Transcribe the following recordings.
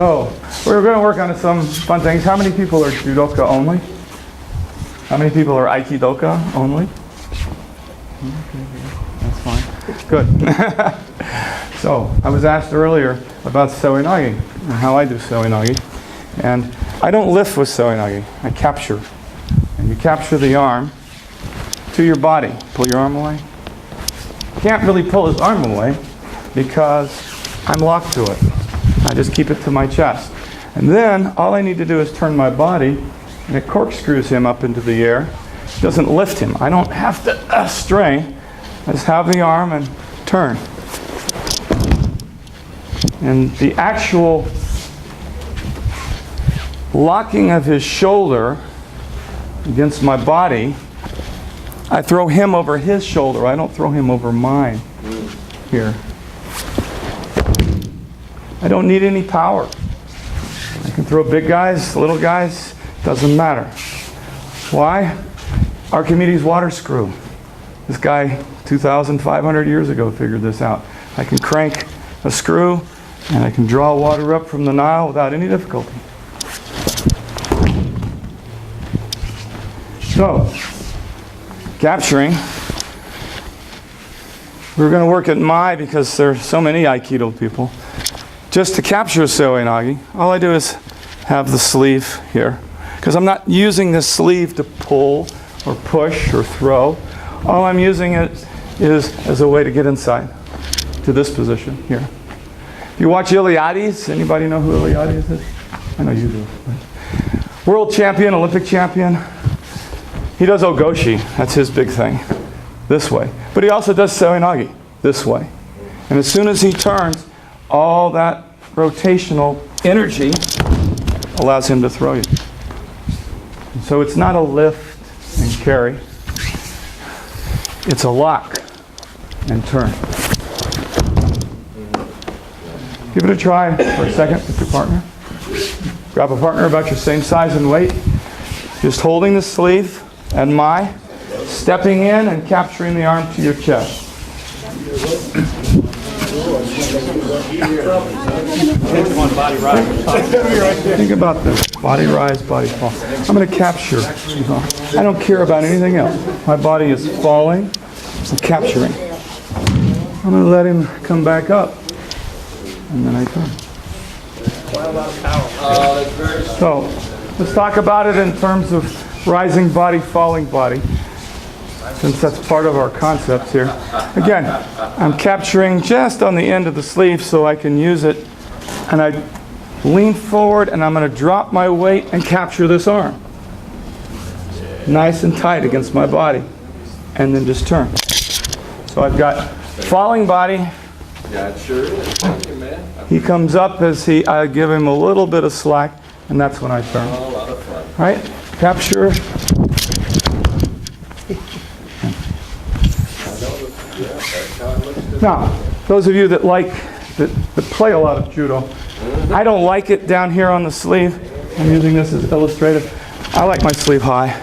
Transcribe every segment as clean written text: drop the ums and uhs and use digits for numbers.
Oh, we're going to work on some fun things. How many people are judoka only? How many people are aikidoka only? That's fine. Good. So, I was asked earlier about soinagi and how I do soinagi. And I don't lift with soinagi. I capture. And you capture the arm to your body. Pull your arm away. Can't really pull his arm away because I'm locked to it. I just keep it to my chest. And then all I need to do is turn my body and it corkscrews him up into the air. It doesn't lift him. I don't have to strain. I just have the arm and turn. And the actual locking of his shoulder against my body, I throw him over his shoulder. I don't throw him over mine here. I don't need any power. I can throw big guys, little guys, doesn't matter. Why? Archimedes' water screw. This guy 2,500 years ago figured this out. I can crank a screw and I can draw water up from the Nile without any difficulty. So, capturing. We're going to work at Mai because there are so many Aikido people. Just to capture a soinagi, all I do is have the sleeve here. Because I'm not using this sleeve to pull or push or throw. All I'm using it is as a way to get inside to this position here. If you watch Iliades, anybody know who Iliades is? I know you do. World champion, Olympic champion. He does ogoshi. That's his big thing. This way. But he also does soinagi. This way. And as soon as he turns, all that rotational energy allows him to throw you. And so it's not a lift and carry. It's a lock and turn. Give it a try for a second with your partner. Grab a partner about your same size and weight. Just holding the sleeve and Mai, stepping in and capturing the arm to your chest. Think about this. Body rise, body fall. I'm going to capture. I don't care about anything else. My body is falling. I'm capturing. I'm going to let him come back up. And then I turn. So, let's talk about it in terms of rising body, falling body. Since that's part of our concepts here. Again, I'm capturing just on the end of the sleeve so I can use it. And I lean forward and I'm going to drop my weight and capture this arm. Nice and tight against my body. And then just turn. So I've got falling body. Yeah, it sure is. Thank you, man. He comes up as I give him a little bit of slack, and that's when I turn. Oh, a lot of fun. All right? Capture. Now, those of you that play a lot of judo, I don't like it down here on the sleeve. I'm using this as illustrative. I like my sleeve high.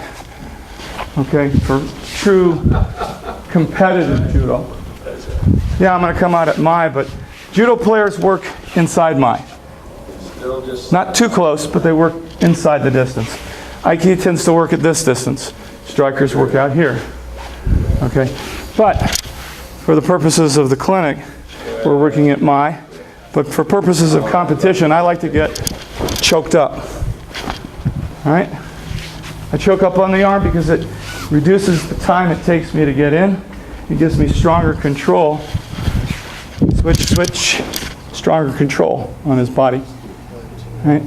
Okay, for true competitive judo. Yeah, I'm going to come out at Mai, but judo players work inside Mai. Not too close, but they work inside the distance. Aiki tends to work at this distance. Strikers work out here. Okay, but for the purposes of the clinic, we're working at Mai. But for purposes of competition, I like to get choked up. All right? I choke up on the arm because it reduces the time it takes me to get in. It gives me stronger control. Switch, switch. Stronger control on his body. All right?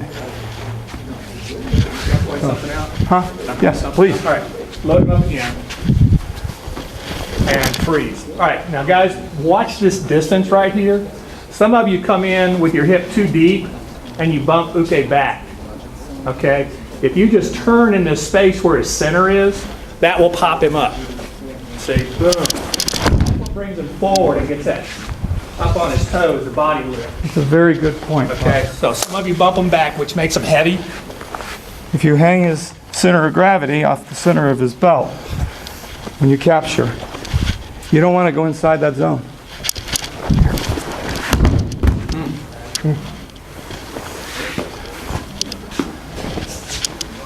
Huh? Yes, please. All right, load him up again. And freeze. All right, now guys, watch this distance right here. Some of you come in with your hip too deep and you bump uke back. Okay? If you just turn in this space where his center is, that will pop him up. See? Boom. Brings him forward and gets that up on his toes, the body lift. It's a very good point. Okay, so some of you bump him back, which makes him heavy. If you hang his center of gravity off the center of his belt, when you capture, you don't want to go inside that zone.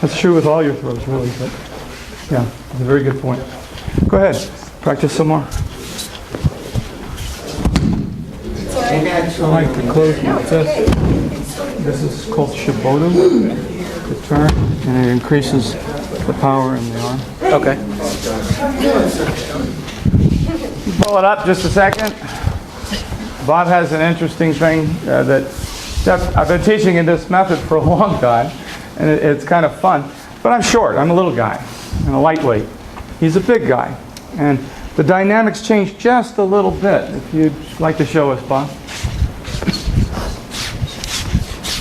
That's true with all your throws, really. But yeah, it's a very good point. Go ahead. Practice some more. I like to close with this. This is called Shibodo. The turn, and it increases the power in the arm. Okay. Pull it up just a second. Bob has an interesting thing that I've been teaching in this method for a long time, and it's kind of fun. But I'm short. I'm a little guy and a lightweight. He's a big guy, and the dynamics change just a little bit. If you'd like to show us, Bob.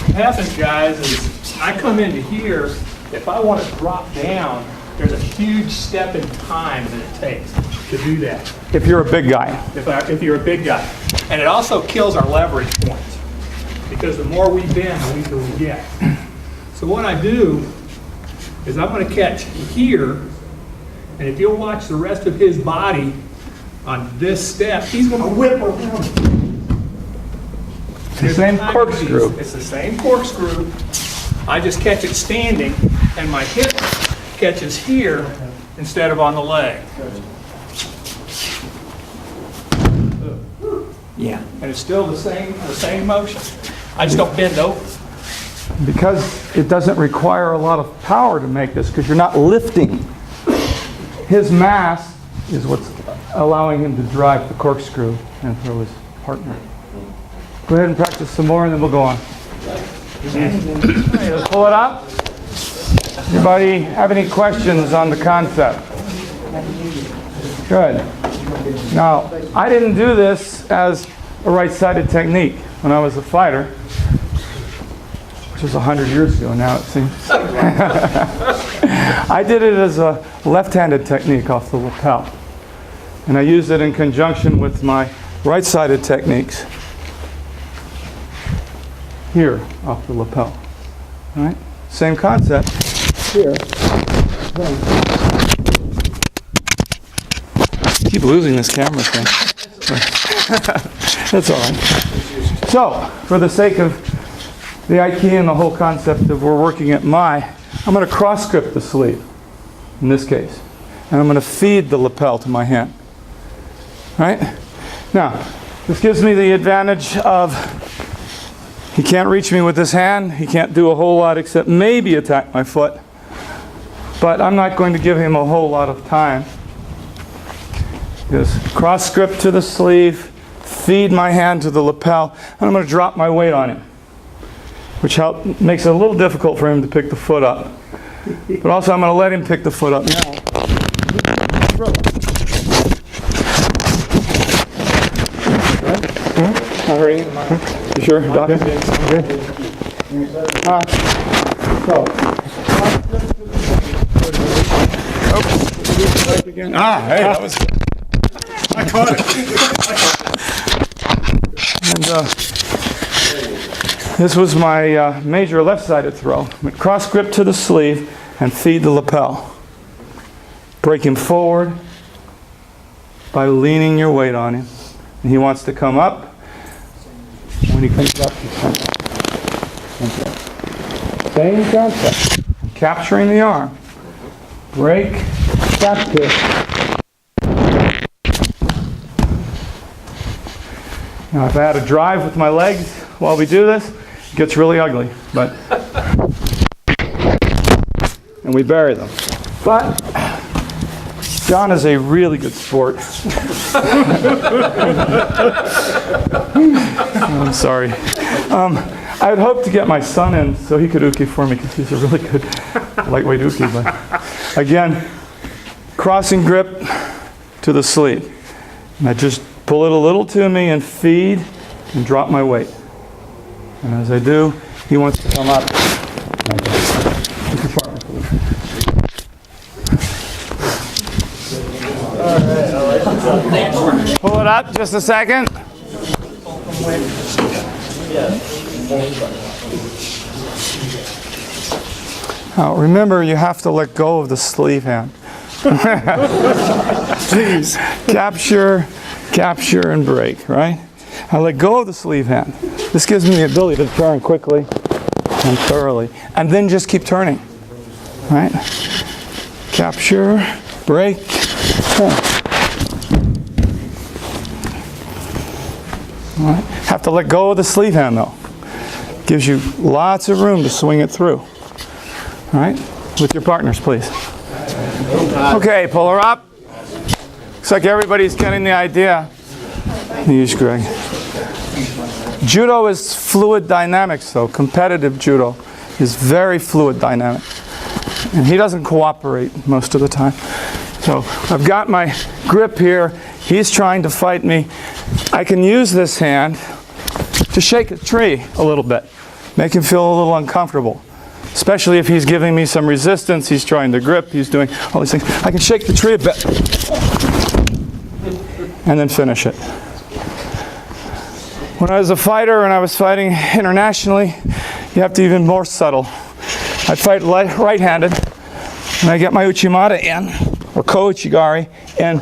What happens, guys, is I come into here. If I want to drop down, there's a huge step in time that it takes to do that. If you're a big guy. If you're a big guy. And it also kills our leverage points, because the more we bend, the weaker we get. So what I do is I'm going to catch here, and if you'll watch the rest of his body on this step, he's going to whip around. It's the same corkscrew. It's the same corkscrew. I just catch it standing, and my hip catches here instead of on the leg. Yeah. And it's still the same motion. I just don't bend over. Because it doesn't require a lot of power to make this, because you're not lifting. His mass is what's allowing him to drive the corkscrew and throw his partner. Go ahead and practice some more, and then we'll go on. Okay, let's pull it up. Anybody have any questions on the concept? Good. Now, I didn't do this as a right-sided technique when I was a fighter, which was 100 years ago now, it seems. I did it as a left-handed technique off the lapel. And I used it in conjunction with my right-sided techniques here off the lapel. All right? Same concept here. Keep losing this camera thing. That's all right. So, for the sake of the idea and the whole concept of we're working at I'm going to cross grip the sleeve in this case, and I'm going to feed the lapel to my hand. Right? Now, this gives me the advantage of he can't reach me with his hand. He can't do a whole lot except maybe attack my foot. But I'm not going to give him a whole lot of time. Just cross grip to the sleeve, feed my hand to the lapel, and I'm going to drop my weight on him, which makes it a little difficult for him to pick the foot up. But also I'm going to let him pick the foot up now. Not hurting him? You sure, Doc? Okay. Hey, that was... I caught it. And this was my major left-sided throw. Cross grip to the sleeve and feed the lapel. Break him forward by leaning your weight on him. And he wants to come up. When he comes up, he comes up. Okay. Same concept. Capturing the arm. Break, capture. Now, if I had to drive with my legs while we do this, it gets really ugly. But and we bury them. But John is a really good sport. I'm sorry. I would hope to get my son in so he could uke for me, because he's a really good lightweight uke. But again, crossing grip to the sleeve. And I just pull it a little to me and feed and drop my weight. And as I do, he wants to come up. Pull it up just a second. Now remember, you have to let go of the sleeve hand. Please. Capture, and break, right? I let go of the sleeve hand. This gives me the ability to turn quickly and thoroughly. And then just keep turning. Right? Capture, break, pull. All right. Have to let go of the sleeve hand though. Gives you lots of room to swing it through. All right? With your partners, please. Okay, pull her up. Looks like everybody's getting the idea. Use Greg. Judo is fluid dynamics, though. Competitive judo is very fluid dynamic. And he doesn't cooperate most of the time. So I've got my grip here. He's trying to fight me. I can use this hand to shake a tree a little bit. Make him feel a little uncomfortable. Especially if he's giving me some resistance, he's trying to grip, he's doing all these things. I can shake the tree a bit. And then finish it. When I was a fighter and I was fighting internationally, you have to be even more subtle. I fight right-handed, and I get my uchimata in, or ko-uchigari, and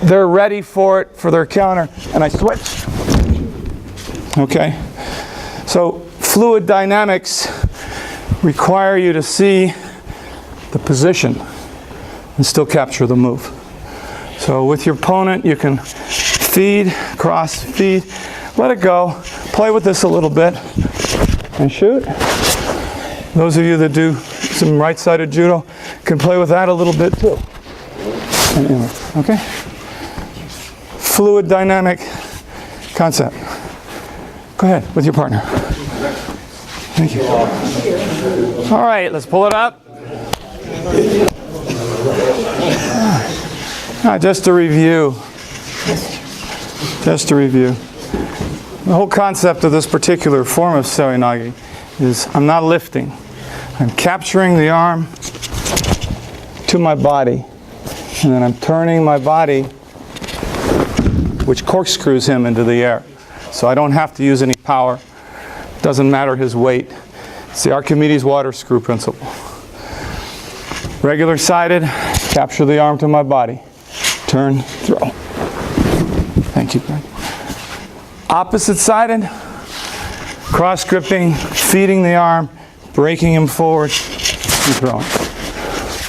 they're ready for it, for their counter, and I switch. Okay? So fluid dynamics require you to see the position and still capture the move. So with your opponent, you can feed, cross, feed, let it go, play with this a little bit, and shoot. Those of you that do some right-sided judo can play with that a little bit too. And inward, okay? Fluid dynamic concept. Go ahead with your partner. Thank you. All right, let's pull it up. Just to review. The whole concept of this particular form of seoi-nage is I'm not lifting. I'm capturing the arm to my body, and then I'm turning my body, which corkscrews him into the air. So I don't have to use any power. Doesn't matter his weight. It's the Archimedes water screw principle. Regular sided, capture the arm to my body. Turn, throw. Thank you, Greg. Opposite sided, cross gripping, feeding the arm, breaking him forward, and throwing.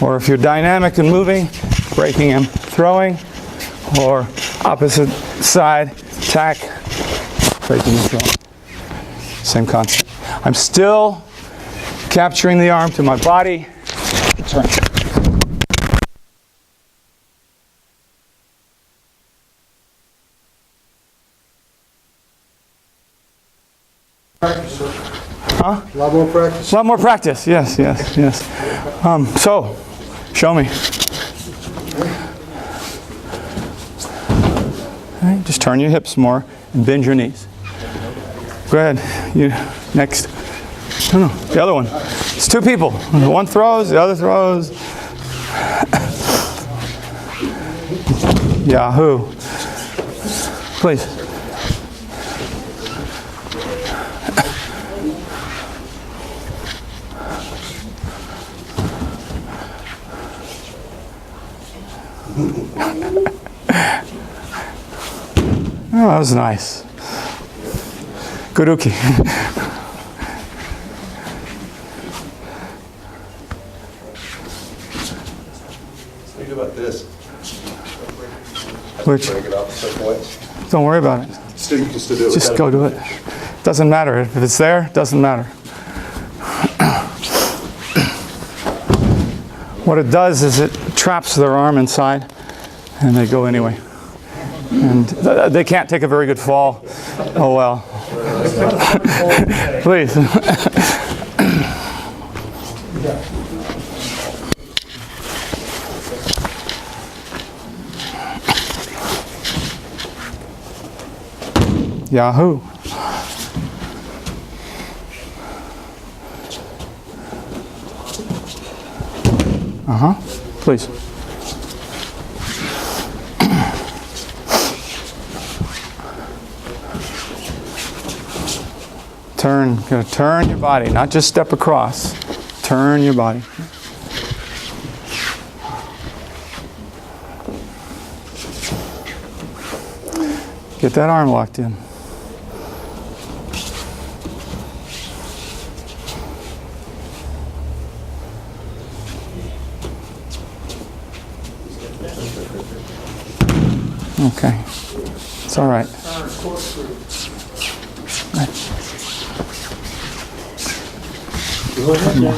Or if you're dynamic and moving, breaking him, throwing, or opposite side, attack, breaking and throwing. Same concept. I'm still capturing the arm to my body, turn. Huh? A lot more practice. A lot more practice, yes. So, show me. All right, just turn your hips more and bend your knees. Go ahead, you next. No, the other one. It's two people. One throws, the other throws. Yahoo. Please. Oh, that was nice. Good uki. Think about this. Which? Break it up some points. Don't worry about it. Still, you can still do it. Just go do it. Doesn't matter. If it's there, doesn't matter. What it does is it traps their arm inside, and they go anyway. And they can't take a very good fall. Oh well. Please. Yahoo. Please. Gonna turn your body, not just step across. Turn your body. Get that arm locked in. Okay. It's all right. Yeah.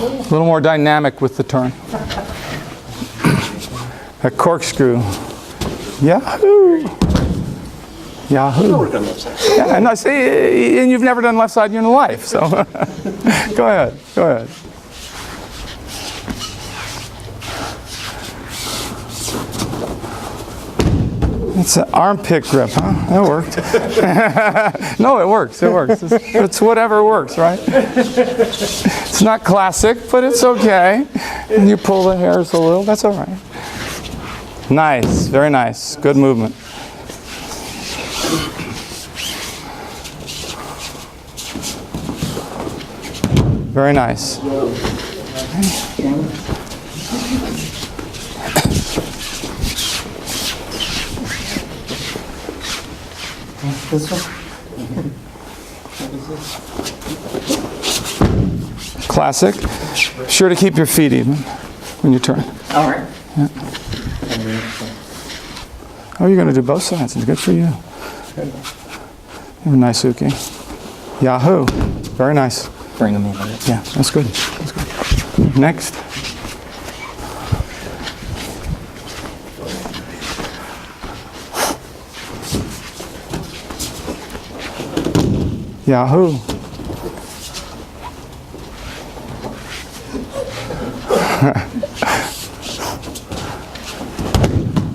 A little more dynamic with the turn. A corkscrew. Yahoo! Yahoo! Yeah, and I see, and you've never done left side in your life, so go ahead. Go ahead. It's an armpit grip, huh? That worked. No, it works. It works. It's whatever works, right? It's not classic, but it's okay. And you pull the hairs a little. That's all right. Nice. Very nice. Good movement. Very nice. This one? Classic. Sure to keep your feet even when you turn. All right. Yeah. Oh, you're going to do both sides. It's good for you. You have a nice uke. Yahoo. Very nice. Bring them over. Yeah, that's good. That's good. Next. Yahoo.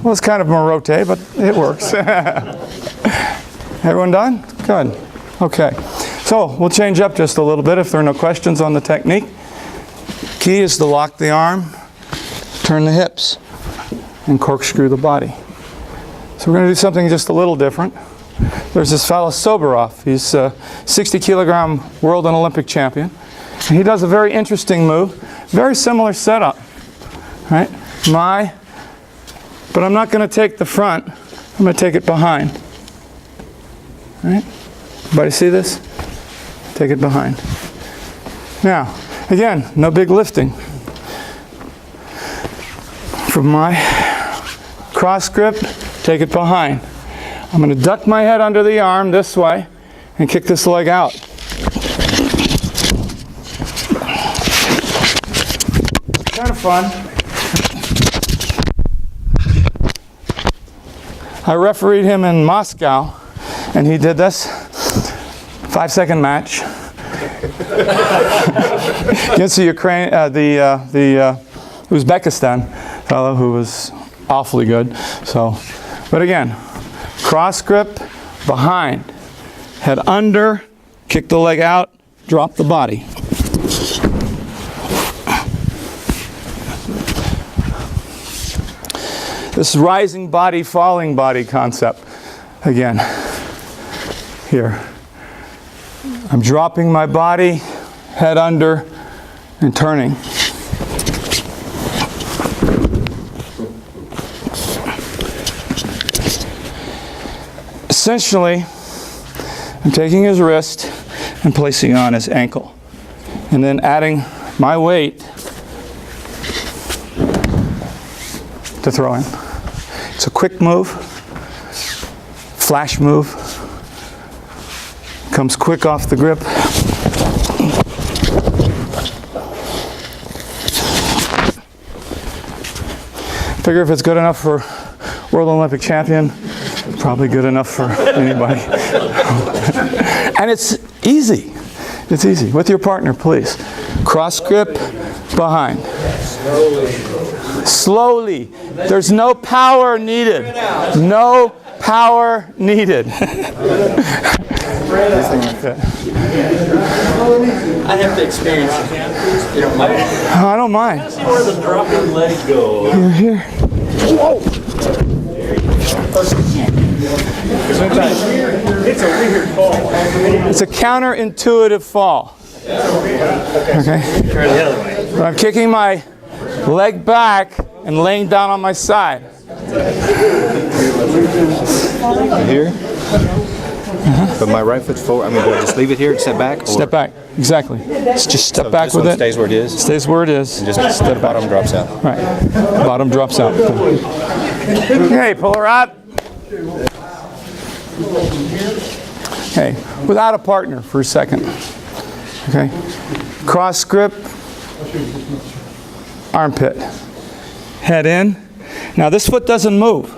Well, it's kind of morote, but it works. Everyone done? Good. Okay. So we'll change up just a little bit if there are no questions on the technique. Key is to lock the arm, turn the hips, and corkscrew the body. So we're going to do something just a little different. There's this fellow Soberov. He's a 60-kilogram world and Olympic champion. And he does a very interesting move. Very similar setup. Right? But I'm not going to take the front. I'm going to take it behind. Right? Everybody see this? Take it behind. Now, again, no big lifting. From my cross grip, take it behind. I'm going to duck my head under the arm this way and kick this leg out. Kind of fun. I refereed him in Moscow, and he did this 5-second match against the Uzbekistan fellow who was awfully good. So, but again, cross grip behind, head under, kick the leg out, drop the body. This rising body, falling body concept. Again, here. I'm dropping my body, head under, and turning. Essentially, I'm taking his wrist and placing it on his ankle, and then adding my weight to throw in. It's a quick move, flash move, comes quick off the grip. Figure if it's good enough for World Olympic champion, probably good enough for anybody. And it's easy. It's easy. With your partner, please. Cross grip, behind. Slowly. There's no power needed. No power needed. I have to experience it. You don't mind? I don't mind. See where the dropping leg goes. You're here. Whoa. It's a weird fall. It's a counterintuitive fall. Okay. Turn the other way. But I'm kicking my leg back and laying down on my side. Here? But my right foot's forward. I mean, do I just leave it here and step back? Or Step back. Exactly. Just step back this with one it. stays where it is? Stays where it is. Just the bottom drops out. Right. Bottom drops out. Okay, pull her up. Okay, without a partner for a second. Okay, cross grip, armpit, head in. Now this foot doesn't move.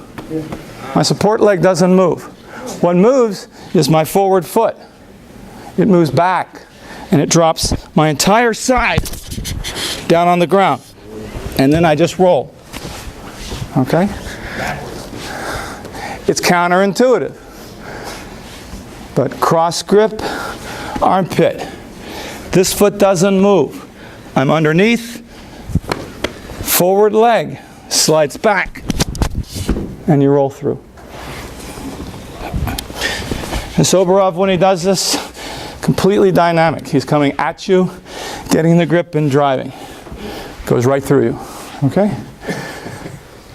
My support leg doesn't move. What moves is my forward foot. It moves back and it drops my entire side down on the ground. And then I just roll. Okay? It's counterintuitive. But cross grip, armpit. This foot doesn't move. I'm underneath, forward leg slides back, and you roll through. And Soborov, when he does this, completely dynamic. He's coming at you, getting the grip and driving. Goes right through you. Okay?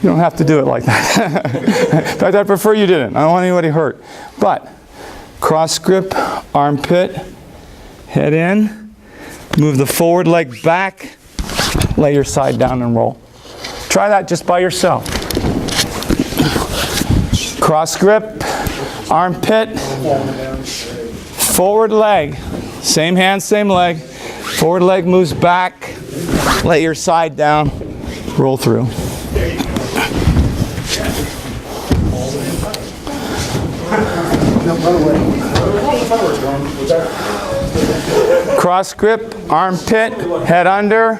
You don't have to do it like that. In fact, I prefer you didn't. I don't want anybody hurt. But cross grip, armpit, head in, move the forward leg back, lay your side down and roll. Try that just by yourself. Cross grip, armpit, forward leg, same hand, same leg. Forward leg moves back, lay your side down, roll through. Cross grip, armpit, head under,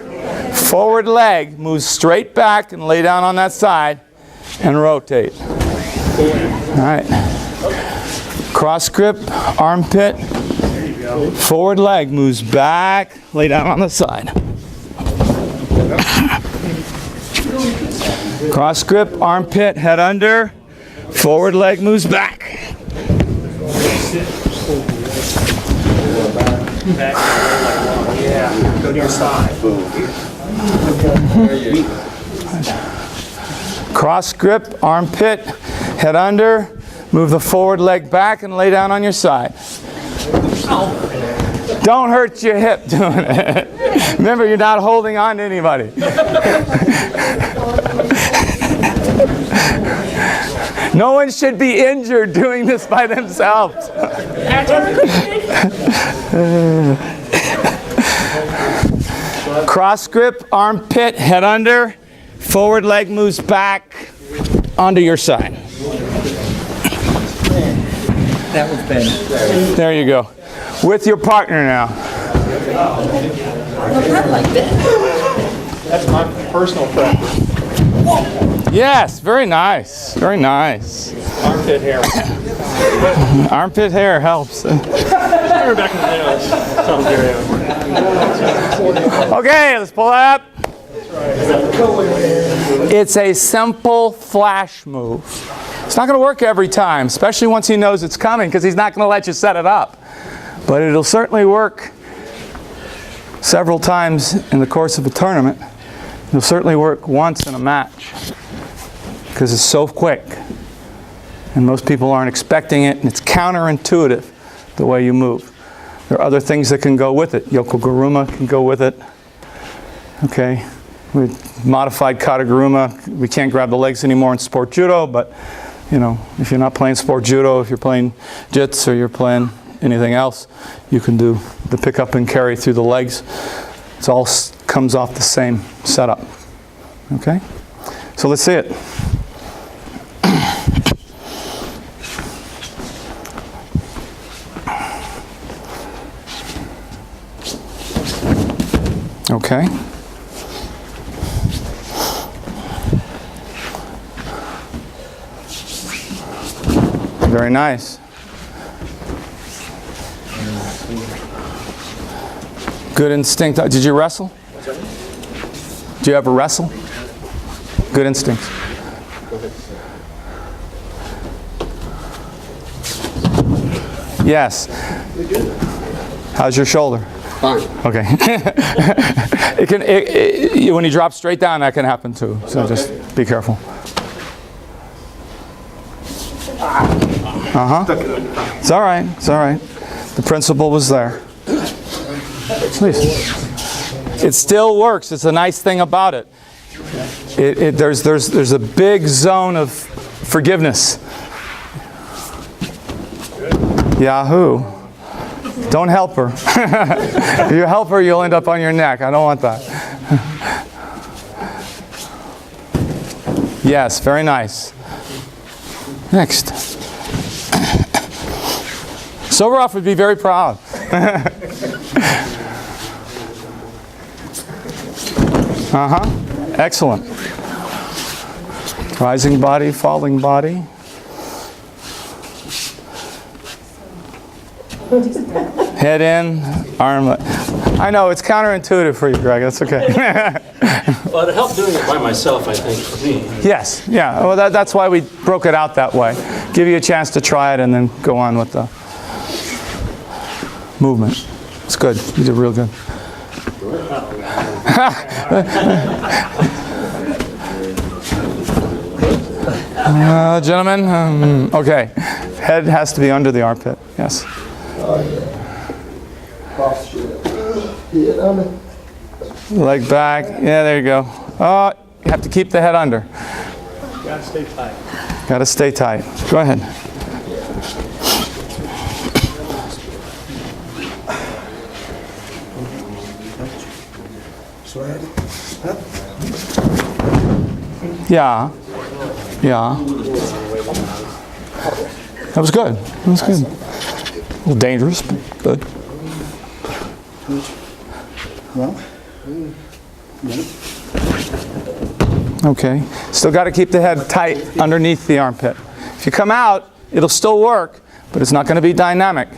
forward leg moves straight back and lay down on that side and rotate. All right. Cross grip, armpit, forward leg moves back, lay down on the side. Cross grip, armpit, head under, forward leg moves back. Yeah, go to your side. Cross grip, armpit, head under, move the forward leg back and lay down on your side. Don't hurt your hip doing it. Remember, you're not holding on to anybody. No one should be injured doing this by themselves. Cross grip, armpit, head under, forward leg moves back onto your side. That was better. There you go. With your partner now. That's my personal preference. Yes, very nice. Very nice. Armpit hair. Armpit hair helps. Back in the day, Okay, let's pull it up. It's a simple flash move. It's not going to work every time, especially once he knows it's coming, because he's not going to let you set it up. But it'll certainly work several times in the course of a tournament. It'll certainly work once in a match, because it's so quick. And most people aren't expecting it, and it's counterintuitive the way you move. There are other things that can go with it. Yokoguruma can go with it. Okay, with modified kataguruma, we can't grab the legs anymore in sport judo, but you know, if you're not playing sport judo, if you're playing jits or you're playing anything else, you can do the pick up and carry through the legs. It all comes off the same setup. Okay, so let's see it. Okay. Very nice. Good instinct. Did you wrestle? Did you ever wrestle? Good instinct. Yes. How's your shoulder? Fine. Okay. When you drop straight down, that can happen too. So just be careful. It's all right. It's all right. The principle was there. Please. It still works. It's a nice thing about it. There's a big zone of forgiveness. Yahoo! Don't help her. If you help her, you'll end up on your neck. I don't want that. Yes, very nice. Next. Soberoff would be very proud. Excellent. Rising body, falling body. Head in, arm. I know, it's counterintuitive for you, Greg. That's okay. Well, it helped doing it by myself, I think, for me. Yes, yeah. Well, that's why we broke it out that way. Give you a chance to try it and then go on with the movement. It's good. You did real good. Gentlemen, okay. Head has to be under the armpit. Yes. Leg back. Yeah, there you go. Oh, you have to keep the head under. Gotta stay tight. Gotta stay tight. Go ahead. Yeah. Yeah. That was good. That was good. A little dangerous, but good. Okay. Still got to keep the head tight underneath the armpit. If you come out, it'll still work, but it's not going to be dynamic.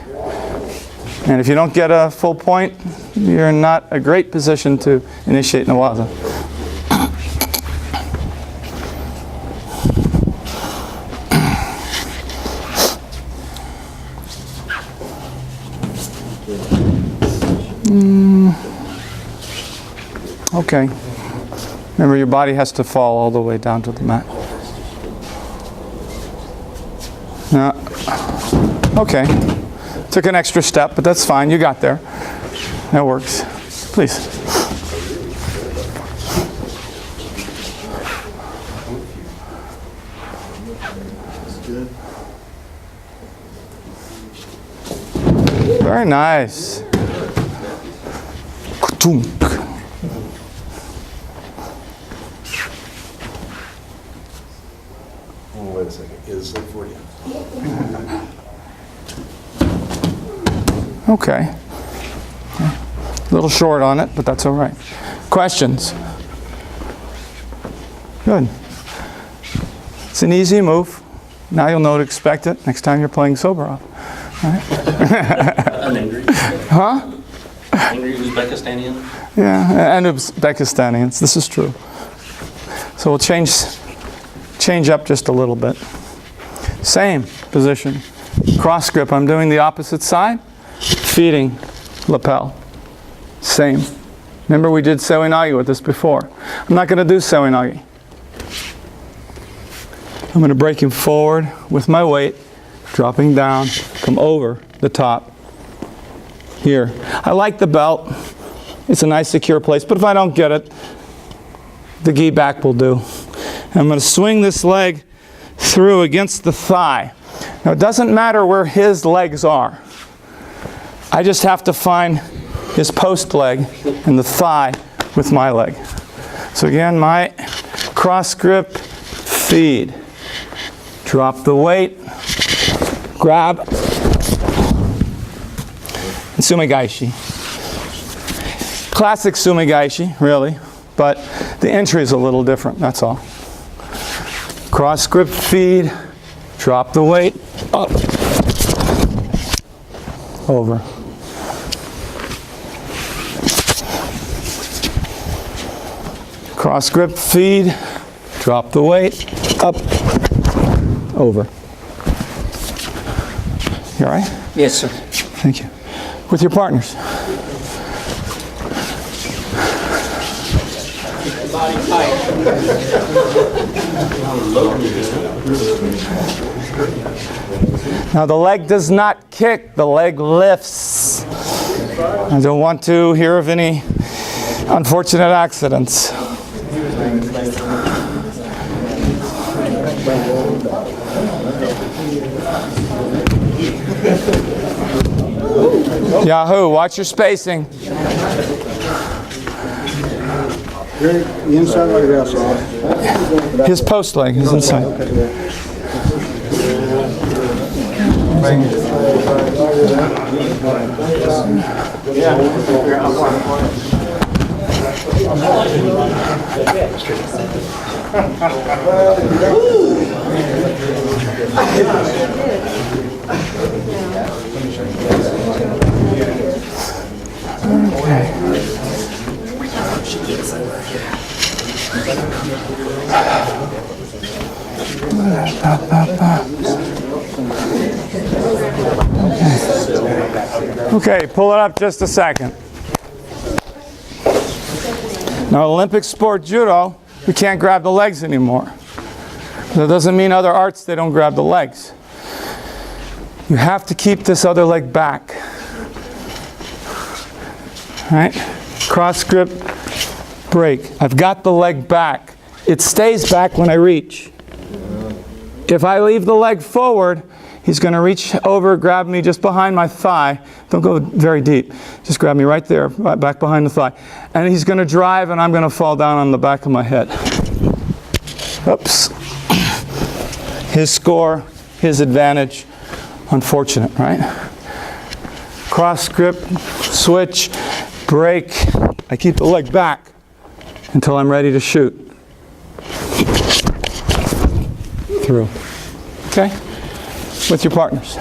And if you don't get a full point, you're in not a great position to initiate Nawaza. Okay. Remember, your body has to fall all the way down to the mat. Okay. Took an extra step, but that's fine. You got there. That works. Please. Very nice. Wait a second. Get this thing for you. Okay. A little short on it, but that's all right. Questions? Good. It's an easy move. Now you'll know to expect it next time you're playing Soberoff. An angry. Huh? Angry Uzbekistanian. Yeah, and Uzbekistanians. This is true. So we'll change up just a little bit. Same position. Cross grip. I'm doing the opposite side. Feeding lapel. Same. Remember we did Sewinagi with this before. I'm not going to do Sewinagi. I'm going to break him forward with my weight, dropping down, come over the top. Here. I like the belt. It's a nice secure place, but if I don't get it, the gi back will do. I'm going to swing this leg through against the thigh. Now it doesn't matter where his legs are. I just have to find his post leg and the thigh with my leg. So again, my cross grip, feed. Drop the weight, grab, and Sumigaishi. Classic Sumigaishi, really, but the entry is a little different, that's all. Cross grip, feed, drop the weight, up, over. Cross grip, feed, drop the weight, up, over. You all right? Yes, sir. Thank you. With your partners. Body tight. Now the leg does not kick, the leg lifts. I don't want to hear of any unfortunate accidents. Yahoo, watch your spacing. The inside or the outside? His post leg is inside. Okay, pull it up just a second. Now, Olympic sport judo, we can't grab the legs anymore. That doesn't mean other arts they don't grab the legs. You have to keep this other leg back. All right? Cross grip, break. I've got the leg back. It stays back when I reach. If I leave the leg forward, he's going to reach over, grab me just behind my thigh. Don't go very deep. Just grab me right there, right back behind the thigh. And he's going to drive, and I'm going to fall down on the back of my head. Oops. His score, his advantage. Unfortunate, right? Cross grip, switch, break. I keep the leg back until I'm ready to shoot. Through. Okay? With your partners.